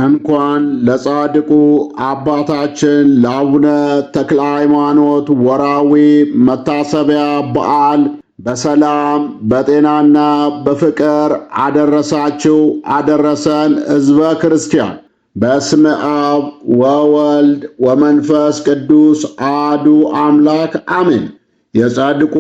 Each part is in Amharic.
እንኳን ለጻድቁ አባታችን ለአቡነ ተክለ ሃይማኖት ወርሃዊ መታሰቢያ በዓል በሰላም በጤናና በፍቅር አደረሳችሁ አደረሰን። ሕዝበ ክርስቲያን በስመ አብ ወወልድ ወመንፈስ ቅዱስ አሐዱ አምላክ አሜን። የጻድቁ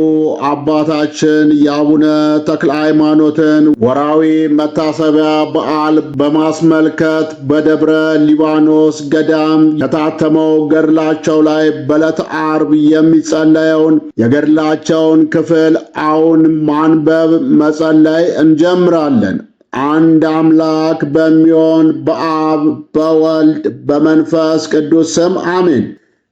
አባታችን የአቡነ ተክለ ሃይማኖትን ወርሃዊ መታሰቢያ በዓል በማስመልከት በደብረ ሊባኖስ ገዳም የታተመው ገድላቸው ላይ በዕለተ ዓርብ የሚጸለየውን የገድላቸውን ክፍል አሁን ማንበብ መጸለይ እንጀምራለን። አንድ አምላክ በሚሆን በአብ በወልድ በመንፈስ ቅዱስ ስም አሜን።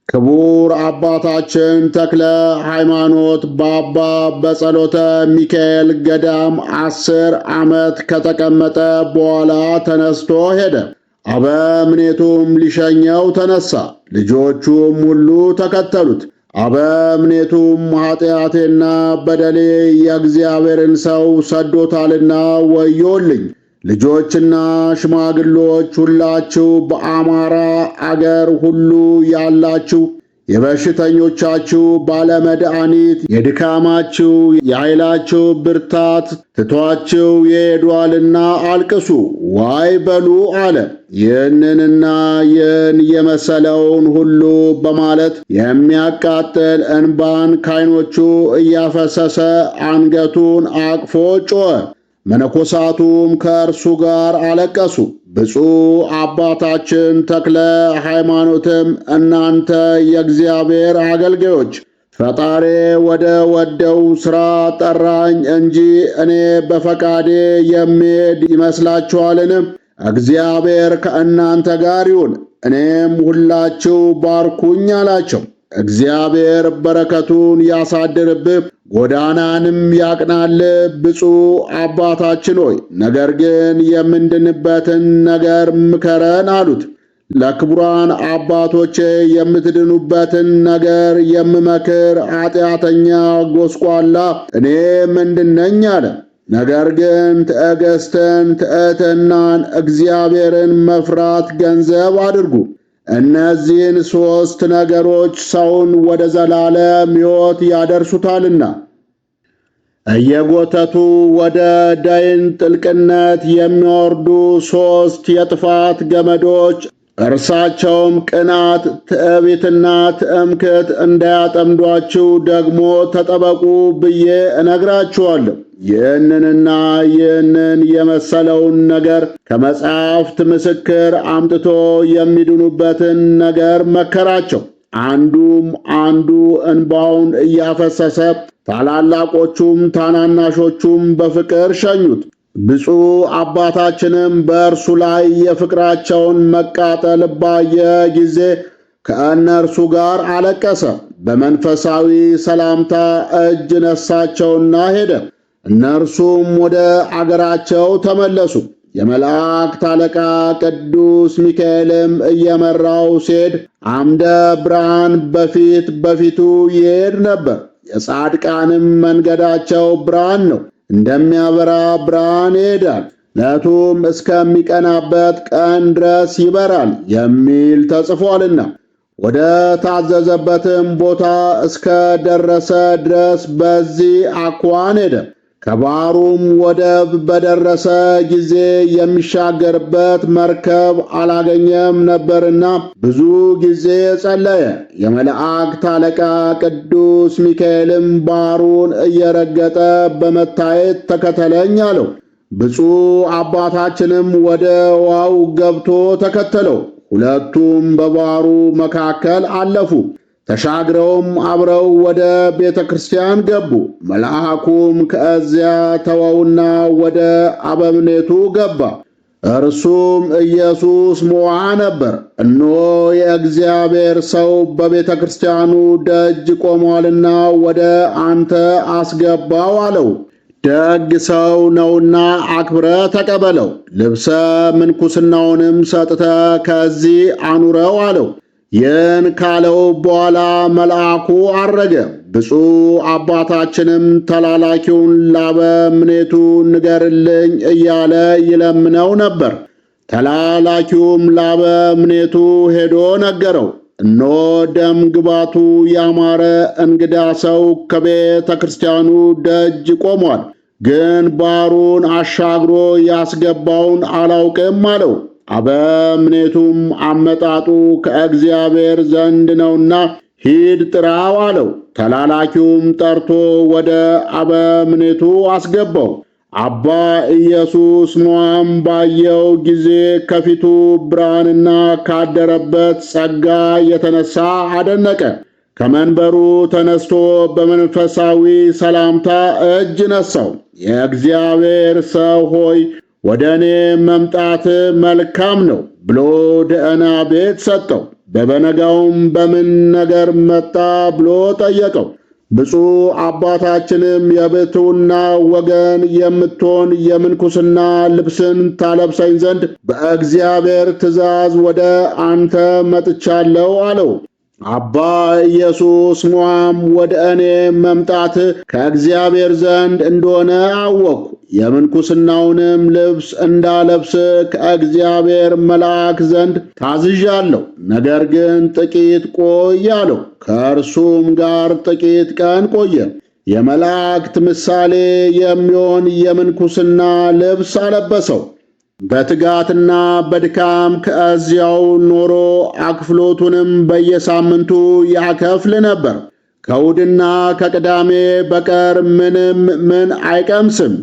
ክቡር አባታችን ተክለ ሃይማኖት በአባ በጸሎተ ሚካኤል ገዳም 10 ዓመት ከተቀመጠ በኋላ ተነስቶ ሄደ። አበምኔቱም ሊሸኘው ተነሳ፣ ልጆቹም ሁሉ ተከተሉት። አበምኔቱም ኃጢአቴና በደሌ የእግዚአብሔርን ሰው ሰዶታልና ወዮልኝ፣ ልጆችና ሽማግሎች ሁላችሁ በአማራ አገር ሁሉ ያላችሁ የበሽተኞቻችሁ ባለመድኃኒት የድካማችሁ የኃይላችሁ ብርታት ትቷችሁ ይሄዷልና አልቅሱ፣ ዋይ በሉ አለ። ይህንንና ይህን የመሰለውን ሁሉ በማለት የሚያቃጥል እንባን ከዓይኖቹ እያፈሰሰ አንገቱን አቅፎ ጮኸ። መነኮሳቱም ከእርሱ ጋር አለቀሱ። ብፁዕ አባታችን ተክለ ሃይማኖትም እናንተ የእግዚአብሔር አገልጋዮች ፈጣሪ ወደ ወደው ሥራ ጠራኝ እንጂ እኔ በፈቃዴ የምሄድ ይመስላችኋልን? እግዚአብሔር ከእናንተ ጋር ይሁን፣ እኔም ሁላችሁ ባርኩኝ አላቸው። እግዚአብሔር በረከቱን ያሳድርብህ ጎዳናንም ያቅናል። ብፁዕ አባታችን ሆይ ነገር ግን የምንድንበትን ነገር ምከረን አሉት። ለክቡራን አባቶቼ የምትድኑበትን ነገር የምመክር ኃጢአተኛ ጎስቋላ እኔ ምንድነኝ አለ። ነገር ግን ትዕግስትን፣ ትሕትናን፣ እግዚአብሔርን መፍራት ገንዘብ አድርጉ። እነዚህን 3 ነገሮች ሰውን ወደ ዘላለም ሕይወት ያደርሱታልና እየጎተቱ ወደ ደይን ጥልቅነት የሚወርዱ 3 የጥፋት ገመዶች እርሳቸውም ቅናት፣ ትዕቢትና ትምክህት እንዳያጠምዷችሁ ደግሞ ተጠበቁ ብዬ እነግራችኋለሁ። ይህንንና ይህንን የመሰለውን ነገር ከመጻሕፍት ምስክር አምጥቶ የሚድኑበትን ነገር መከራቸው። አንዱ እንባውን እያፈሰሰ ታላላቆቹም ታናናሾቹም በፍቅር ሸኙት። ብፁዕ አባታችንም በእርሱ ላይ የፍቅራቸውን መቃጠል ባየ ጊዜ ከእነርሱ ጋር አለቀሰ። በመንፈሳዊ ሰላምታ እጅ ነሳቸውና ሄደ። እነርሱም ወደ አገራቸው ተመለሱ። የመላእክት አለቃ ቅዱስ ሚካኤልም እየመራው ሲሄድ አምደ ብርሃን በፊቱ ይሄድ ነበር። የጻድቃንም መንገዳቸው ብርሃን ነው፣ እንደሚያበራ ብርሃን ይሄዳል፣ ሌቱም እስከሚቀናበት ቀን ድረስ ይበራል የሚል ተጽፏልና። ወደ ታዘዘበትም ቦታ እስከ ደረሰ ድረስ በዚህ አኳን ሄደ። ከባሕሩም ወደብ በደረሰ ጊዜ የሚሻገርበት መርከብ አላገኘም ነበርና ብዙ ጊዜ ጸለየ። የመላእክት አለቃ ቅዱስ ሚካኤልም ባሕሩን እየረገጠ በመታየት ተከተለኝ አለው። ብፁዕ አባታችንም ወደ ውሃው ገብቶ ተከተለው። ሁለቱም በባሕሩ መካከል አለፉ። ተሻግረውም አብረው ወደ ቤተ ክርስቲያን ገቡ። መልአኩም ከዚያ ተወውና ወደ አበምኔቱ ገባ። እርሱም ኢየሱስ ሞዓ ነበር። እነሆ የእግዚአብሔር ሰው በቤተ ክርስቲያኑ ደጅ ቆሟልና ወደ አንተ አስገባው አለው። ደግ ሰው ነውና አክብረ ተቀበለው፣ ልብሰ ምንኩስናውንም ሰጥተ ከዚህ አኑረው አለው። ይህን ካለው በኋላ መልአኩ አረገ። ብፁዕ አባታችንም ተላላኪውን ላበምኔቱ ንገርልኝ እያለ ይለምነው ነበር። ተላላኪውም ለአበምኔቱ ሄዶ ነገረው። እነሆ ደም ግባቱ ያማረ እንግዳ ሰው ከቤተ ክርስቲያኑ ደጅ ቆሟል፣ ግን ባሩን አሻግሮ ያስገባውን አላውቅም አለው። አበምኔቱም አመጣጡ ከእግዚአብሔር ዘንድ ነውና ሂድ ጥራው አለው። ተላላኪውም ጠርቶ ወደ አበምኔቱ አስገባው። አባ ኢየሱስ ሞዓም ባየው ጊዜ ከፊቱ ብርሃንና ካደረበት ጸጋ የተነሳ አደነቀ። ከመንበሩ ተነስቶ በመንፈሳዊ ሰላምታ እጅ ነሳው። የእግዚአብሔር ሰው ሆይ ወደ እኔ መምጣት መልካም ነው ብሎ ደህና ቤት ሰጠው። በበነጋውም በምን ነገር መጣ ብሎ ጠየቀው። ብፁዕ አባታችንም የብሕትውና ወገን የምትሆን የምንኩስና ልብስን ታለብሰኝ ዘንድ በእግዚአብሔር ትእዛዝ ወደ አንተ መጥቻለሁ አለው። አባ ኢየሱስ ሞዓም ወደ እኔ መምጣት ከእግዚአብሔር ዘንድ እንደሆነ አወቅሁ። የምንኩስናውንም ልብስ እንዳለብስ ከእግዚአብሔር መልአክ ዘንድ ታዝዣለሁ። ነገር ግን ጥቂት ቆይ አለው። ከእርሱም ጋር ጥቂት ቀን ቆየ። የመላእክት ምሳሌ የሚሆን የምንኩስና ልብስ አለበሰው። በትጋትና በድካም ከዚያው ኖሮ አክፍሎቱንም በየሳምንቱ ያከፍል ነበር። ከእሁድና ከቅዳሜ በቀር ምን አይቀምስም።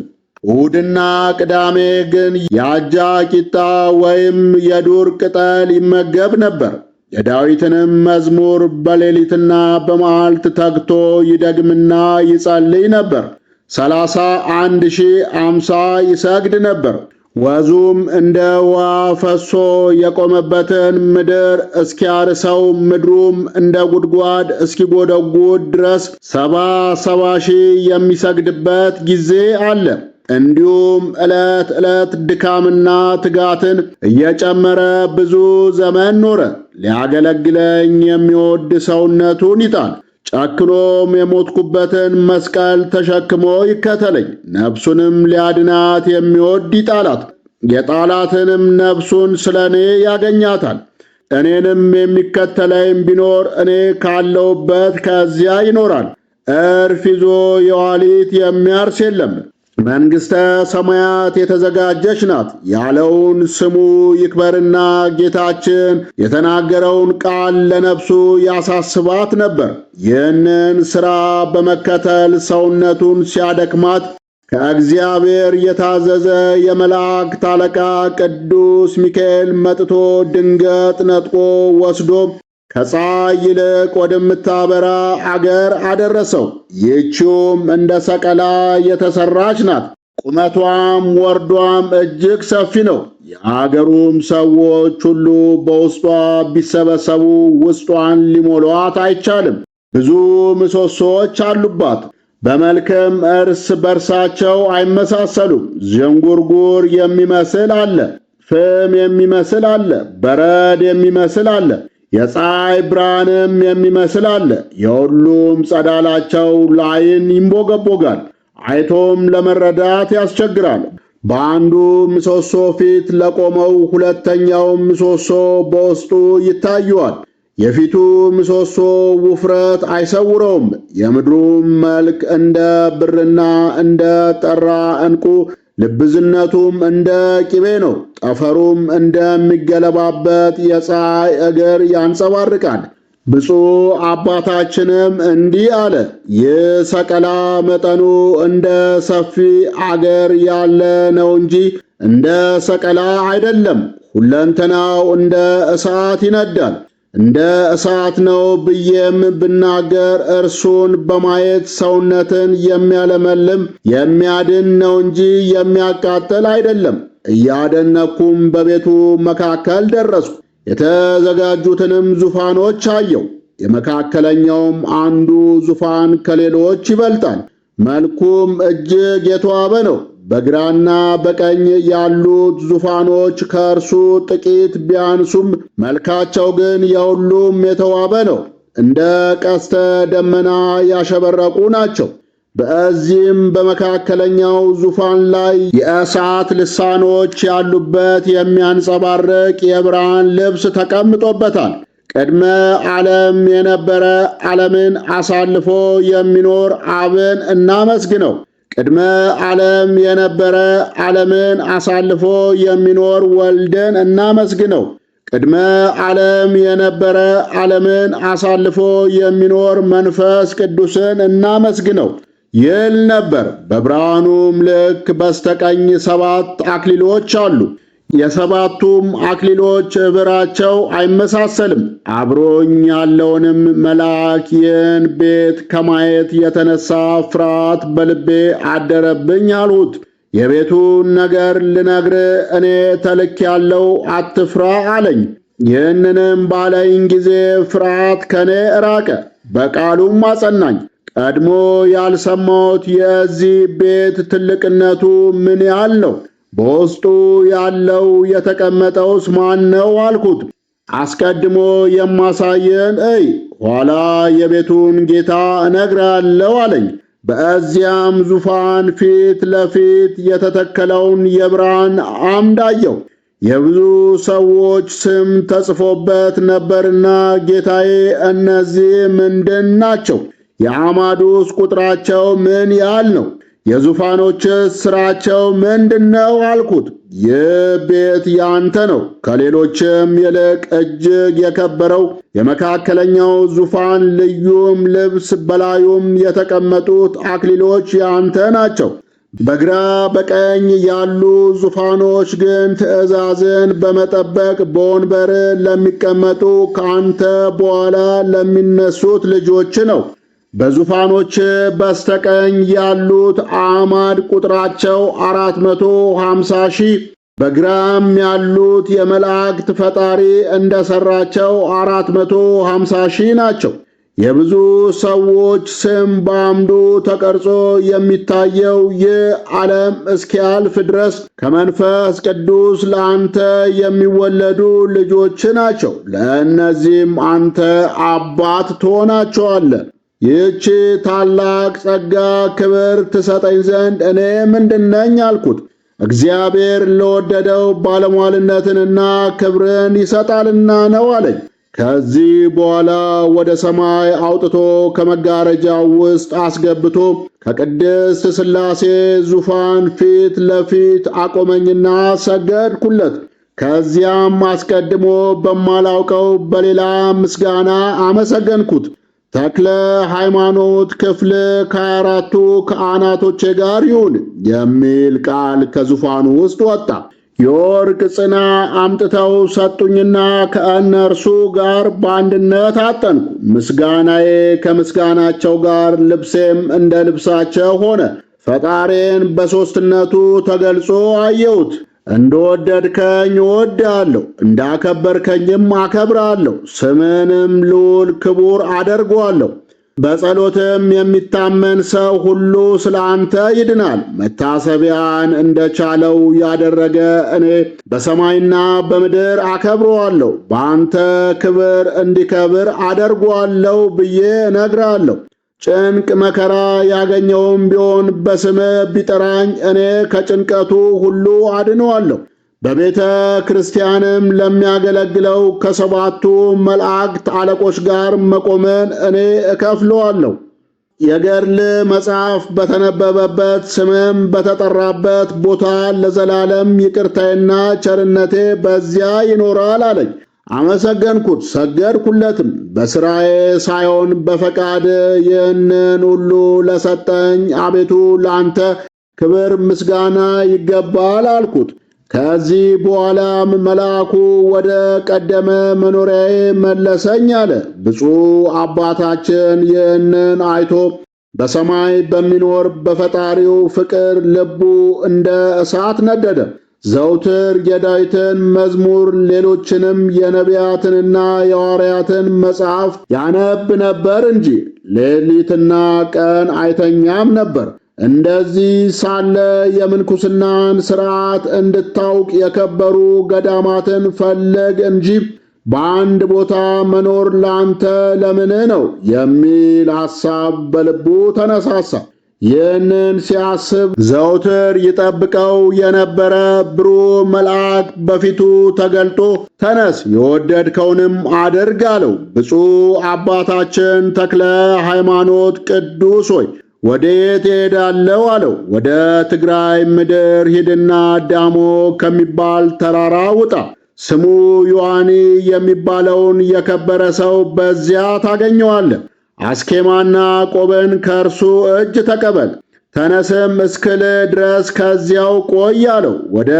እሁድና ቅዳሜ ግን የአጃ ቂጣ ወይም የዱር ቅጠል ይመገብ ነበር። የዳዊትንም መዝሙር በሌሊትና በመዓልት ተግቶ ይደግምና ይጸልይ ነበር። 31,050 ይሰግድ ነበር። ወዙም እንደ ውሃ ፈሶ የቆመበትን ምድር እስኪያርሰው ምድሩም እንደ ጉድጓድ እስኪጎደጉድ ድረስ 70 ሺህ የሚሰግድበት ጊዜ አለ። እንዲሁም ዕለት ዕለት ድካምና ትጋትን እየጨመረ ብዙ ዘመን ኖረ። ሊያገለግለኝ የሚወድ ሰውነቱን ይጣል፣ ጨክኖም የሞትኩበትን መስቀል ተሸክሞ ይከተለኝ። ነፍሱንም ሊያድናት የሚወድ ይጣላት፣ የጣላትንም ነፍሱን ስለ እኔ ያገኛታል። እኔንም የሚከተለኝ ቢኖር እኔ ካለሁበት ከዚያ ይኖራል። እርፍ ይዞ የኋሊት የሚያርስ የለም። መንግሥተ ሰማያት የተዘጋጀች ናት ያለውን ስሙ ይክበርና ጌታችን የተናገረውን ቃል ለነፍሱ ያሳስባት ነበር። ይህንን ሥራ በመከተል ሰውነቱን ሲያደክማት ከእግዚአብሔር የታዘዘ የመላእክት አለቃ ቅዱስ ሚካኤል መጥቶ ድንገት ነጥቆ ወስዶ ከፀሐይ ይልቅ ወደምታበራ አገር አደረሰው። ይህችውም እንደ ሰቀላ የተሰራች ናት። ቁመቷም ወርዷም እጅግ ሰፊ ነው። የአገሩም ሰዎች ሁሉ በውስጧ ቢሰበሰቡ ውስጧን ሊሞሏት አይቻልም። ብዙ ምሰሶች አሉባት። በመልክም እርስ በርሳቸው አይመሳሰሉም። ዥንጉርጉር የሚመስል አለ፣ ፍም የሚመስል አለ፣ በረድ የሚመስል አለ፣ የፀሐይ ብርሃንም የሚመስል አለ። የሁሉም ጸዳላቸው ለዓይን ይንቦገቦጋል፣ አይቶም ለመረዳት ያስቸግራል። በአንዱ ምሰሶ ፊት ለቆመው ሁለተኛው ምሰሶ በውስጡ ይታዩዋል። የፊቱ ምሰሶ ውፍረት አይሰውረውም። የምድሩም መልክ እንደ ብርና እንደ ጠራ ዕንቁ፣ ልብዝነቱም እንደ ቅቤ ነው። ጠፈሩም እንደሚገለባበት የፀሐይ እግር ያንጸባርቃል። ብፁዕ አባታችንም እንዲህ አለ። ይህ ሰቀላ መጠኑ እንደ ሰፊ አገር ያለ ነው እንጂ እንደ ሰቀላ አይደለም። ሁለንተናው እንደ እሳት ይነዳል። እንደ እሳት ነው ብዬም ብናገር እርሱን በማየት ሰውነትን የሚያለመልም የሚያድን ነው እንጂ የሚያቃጥል አይደለም። እያደነኩም በቤቱ መካከል ደረስኩ። የተዘጋጁትንም ዙፋኖች አየው። የመካከለኛውም አንዱ ዙፋን ከሌሎች ይበልጣል። መልኩም እጅግ የተዋበ ነው። በግራና በቀኝ ያሉት ዙፋኖች ከእርሱ ጥቂት ቢያንሱም መልካቸው ግን የሁሉም የተዋበ ነው። እንደ ቀስተ ደመና ያሸበረቁ ናቸው። በዚህም በመካከለኛው ዙፋን ላይ የእሳት ልሳኖች ያሉበት የሚያንጸባርቅ የብርሃን ልብስ ተቀምጦበታል። ቅድመ ዓለም የነበረ ዓለምን አሳልፎ የሚኖር አብን እናመስግነው። ቅድመ ዓለም የነበረ ዓለምን አሳልፎ የሚኖር ወልድን እናመስግነው። ቅድመ ዓለም የነበረ ዓለምን አሳልፎ የሚኖር መንፈስ ቅዱስን እናመስግነው ይል ነበር። በብርሃኑም ልክ በስተቀኝ 7 አክሊሎች አሉ። የሰባቱም አክሊሎች ኅብራቸው አይመሳሰልም። አብሮኝ ያለውንም መልአክ ይህን ቤት ከማየት የተነሳ ፍርሃት በልቤ አደረብኝ አልሁት። የቤቱን ነገር ልነግርህ እኔ ተልኬአለሁ፣ አትፍራ አለኝ። ይህንንም ባለኝ ጊዜ ፍርሃት ከኔ ራቀ፣ በቃሉም አጸናኝ። ቀድሞ ያልሰማሁት የዚህ ቤት ትልቅነቱ ምን ያህል ነው? በውስጡ ያለው የተቀመጠውስ ማን ነው አልኩት። አስቀድሞ የማሳየን እይ፣ ኋላ የቤቱን ጌታ እነግርሃለሁ አለኝ። በዚያም ዙፋን ፊት ለፊት የተተከለውን የብርሃን ዓምድ አየሁ። የብዙ ሰዎች ስም ተጽፎበት ነበርና ጌታዬ፣ እነዚህ ምንድን ናቸው? የአዕማዱስ ቁጥራቸው ምን ያህል ነው? የዙፋኖችስ ሥራቸው ምንድነው አልኩት። ይህ ቤት ያንተ ነው፣ ከሌሎችም ይልቅ እጅግ የከበረው የመካከለኛው ዙፋን ልዩም ልብስ በላዩም የተቀመጡት አክሊሎች ያንተ ናቸው። በግራ በቀኝ ያሉ ዙፋኖች ግን ትእዛዝን በመጠበቅ በወንበር ለሚቀመጡ ከአንተ በኋላ ለሚነሱት ልጆች ነው። በዙፋኖች በስተቀኝ ያሉት አዕማድ ቁጥራቸው 450,000፣ በግራም ያሉት የመላእክት ፈጣሪ እንደሰራቸው 450,000 ናቸው። የብዙ ሰዎች ስም በአምዱ ተቀርጾ የሚታየው ይህ ዓለም እስኪያልፍ ድረስ ከመንፈስ ቅዱስ ለአንተ የሚወለዱ ልጆች ናቸው። ለእነዚህም አንተ አባት ትሆናቸዋለህ። ይህች ታላቅ ጸጋ ክብር ትሰጠኝ ዘንድ እኔ ምንድነኝ አልኩት። እግዚአብሔር ለወደደው ባለሟልነትንና ክብርን ይሰጣልና ነው አለኝ። ከዚህ በኋላ ወደ ሰማይ አውጥቶ ከመጋረጃው ውስጥ አስገብቶ ከቅድስት ሥላሴ ዙፋን ፊት ለፊት አቆመኝና ሰገድኩለት። ከዚያም አስቀድሞ በማላውቀው በሌላ ምስጋና አመሰገንኩት። ተክለ ሃይማኖት ክፍል ከ24ቱ ካህናቶቼ ጋር ይሁን የሚል ቃል ከዙፋኑ ውስጥ ወጣ። የወርቅ ጽና አምጥተው ሰጡኝና ከእነርሱ ጋር በአንድነት አጠንኩ። ምስጋናዬ ከምስጋናቸው ጋር፣ ልብሴም እንደ ልብሳቸው ሆነ። ፈጣሬን በሦስትነቱ ተገልጾ አየሁት። እንደወደድከኝ እወድሃለሁ፣ እንዳከበርከኝም አከብራለሁ። ስምንም ልዑል ክቡር አደርገዋለሁ። በጸሎትም የሚታመን ሰው ሁሉ ስለ አንተ ይድናል። መታሰቢያን እንደቻለው ያደረገ እኔ በሰማይና በምድር አከብረዋለሁ፣ በአንተ ክብር እንዲከብር አደርገዋለሁ ብዬ እነግራለሁ። ጭንቅ መከራ ያገኘውም ቢሆን በስምህ ቢጠራኝ እኔ ከጭንቀቱ ሁሉ አድነዋለሁ። በቤተ ክርስቲያንም ለሚያገለግለው ከ7ቱ መላእክት አለቆች ጋር መቆምን እኔ እከፍለዋለሁ። የገድል መጽሐፍ በተነበበበት ስምም በተጠራበት ቦታ ለዘላለም ይቅርታዬና ቸርነቴ በዚያ ይኖራል አለኝ። አመሰገንኩት፣ ሰገድኩለትም። በሥራዬ ሳይሆን በፈቃድ ይህንን ሁሉ ለሰጠኝ አቤቱ ለአንተ ክብር ምስጋና ይገባል አልኩት። ከዚህ በኋላም መልአኩ ወደ ቀደመ መኖሪያዬ መለሰኝ አለ። ብፁዕ አባታችን ይህንን አይቶ በሰማይ በሚኖር በፈጣሪው ፍቅር ልቡ እንደ እሳት ነደደ። ዘውትር የዳዊትን መዝሙር ሌሎችንም የነቢያትንና የሐዋርያትን መጽሐፍ ያነብ ነበር እንጂ ሌሊትና ቀን አይተኛም ነበር። እንደዚህ ሳለ የምንኩስናን ሥርዓት እንድታውቅ የከበሩ ገዳማትን ፈልግ እንጂ በአንድ ቦታ መኖር ላንተ ለምን ነው የሚል ሐሳብ በልቡ ተነሳሳ። ይህንን ሲያስብ ዘውትር ይጠብቀው የነበረ ብሩህ መልአክ በፊቱ ተገልጦ ተነስ፣ የወደድከውንም አድርግ አለው። ብፁዕ አባታችን ተክለ ሃይማኖት ቅዱስ ሆይ ወዴት እሄዳለሁ አለው። ወደ ትግራይ ምድር ሂድና ዳሞ ከሚባል ተራራ ውጣ። ስሙ ዮሐኒ የሚባለውን የከበረ ሰው በዚያ ታገኘዋለህ። አስኬማና ቆብን ከእርሱ እጅ ተቀበል። ተነስም እስክል ድረስ ከዚያው ቆይ አለው። ወደ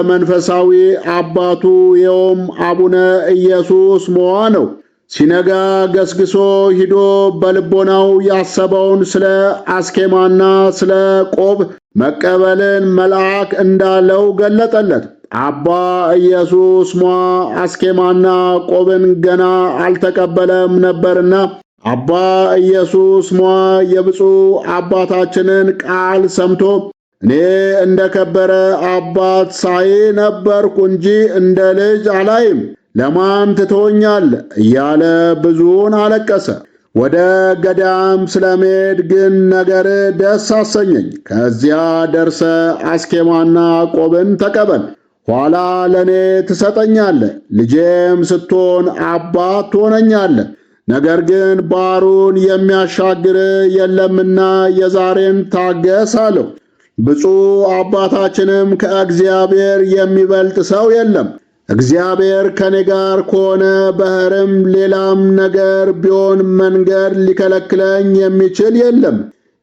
መንፈሳዊ አባቱ ይኸውም አቡነ ኢየሱስ ሞዓ ነው። ሲነጋ ገስግሶ ሂዶ በልቦናው ያሰበውን ስለ አስኬማና ስለ ቆብ መቀበልን መልአክ እንዳለው ገለጠለት። አባ ኢየሱስ ሞዓ አስኬማና ቆብን ገና አልተቀበለም ነበርና አባ ኢየሱስ ሞዓ የብፁዕ አባታችንን ቃል ሰምቶ እኔ እንደ ከበረ አባት ሳይ ነበርኩ እንጂ እንደ ልጅ አላይም፣ ለማን ትተወኛለህ እያለ ብዙውን አለቀሰ። ወደ ገዳም ስለመሄድ ግን ነገር ደስ አሰኘኝ። ከዚያ ደርሰ አስኬማና ቆብን ተቀበል፣ ኋላ ለእኔ ትሰጠኛለህ፣ ልጄም ስትሆን አባት ትሆነኛለህ። ነገር ግን ባሕሩን የሚያሻግር የለምና የዛሬን ታገስ አለው። ብፁዕ አባታችንም ከእግዚአብሔር የሚበልጥ ሰው የለም፣ እግዚአብሔር ከኔ ጋር ከሆነ ባሕርም ሌላም ነገር ቢሆን መንገድ ሊከለክለኝ የሚችል የለም።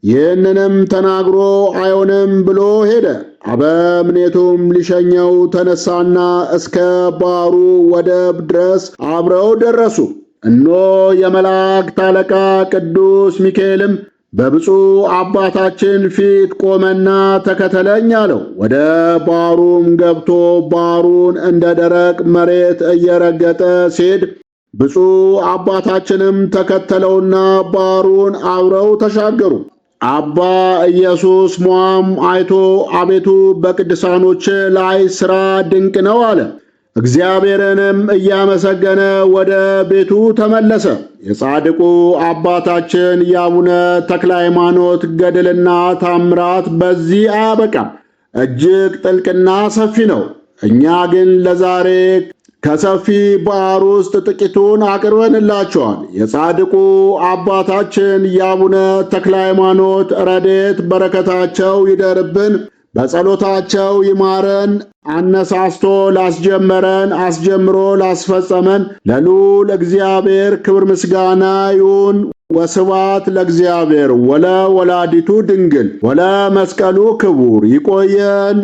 ይህንንም ተናግሮ አይሆንም ብሎ ሄደ። አበምኔቱም ሊሸኘው ተነሳና እስከ ባሕሩ ወደብ ድረስ አብረው ደረሱ። እነሆ የመላእክት አለቃ ቅዱስ ሚካኤልም በብፁዕ አባታችን ፊት ቆመና ተከተለኝ አለው። ወደ ባሕሩም ገብቶ ባሕሩን እንደ ደረቅ መሬት እየረገጠ ሲሄድ ብፁዕ አባታችንም ተከተለውና ባሕሩን አብረው ተሻገሩ። አባ ኢየሱስ ሞዓም አይቶ አቤቱ በቅዱሳኖች ላይ ሥራ ድንቅ ነው አለ። እግዚአብሔርንም እያመሰገነ ወደ ቤቱ ተመለሰ። የጻድቁ አባታችን የአቡነ ተክለ ሃይማኖት ገድልና ታምራት በዚህ አያበቃም፣ እጅግ ጥልቅና ሰፊ ነው። እኛ ግን ለዛሬ ከሰፊ ባሕር ውስጥ ጥቂቱን አቅርበንላችኋል። የጻድቁ አባታችን የአቡነ ተክለ ሃይማኖት ረድኤት በረከታቸው ይደርብን፣ በጸሎታቸው ይማረን። አነሳስቶ ላስጀመረን አስጀምሮ ላስፈጸመን ለልዑል እግዚአብሔር ክብር ምስጋና ይሁን። ወስብሐት ለእግዚአብሔር ወለ ወላዲቱ ድንግል ወለ መስቀሉ ክቡር። ይቆየን።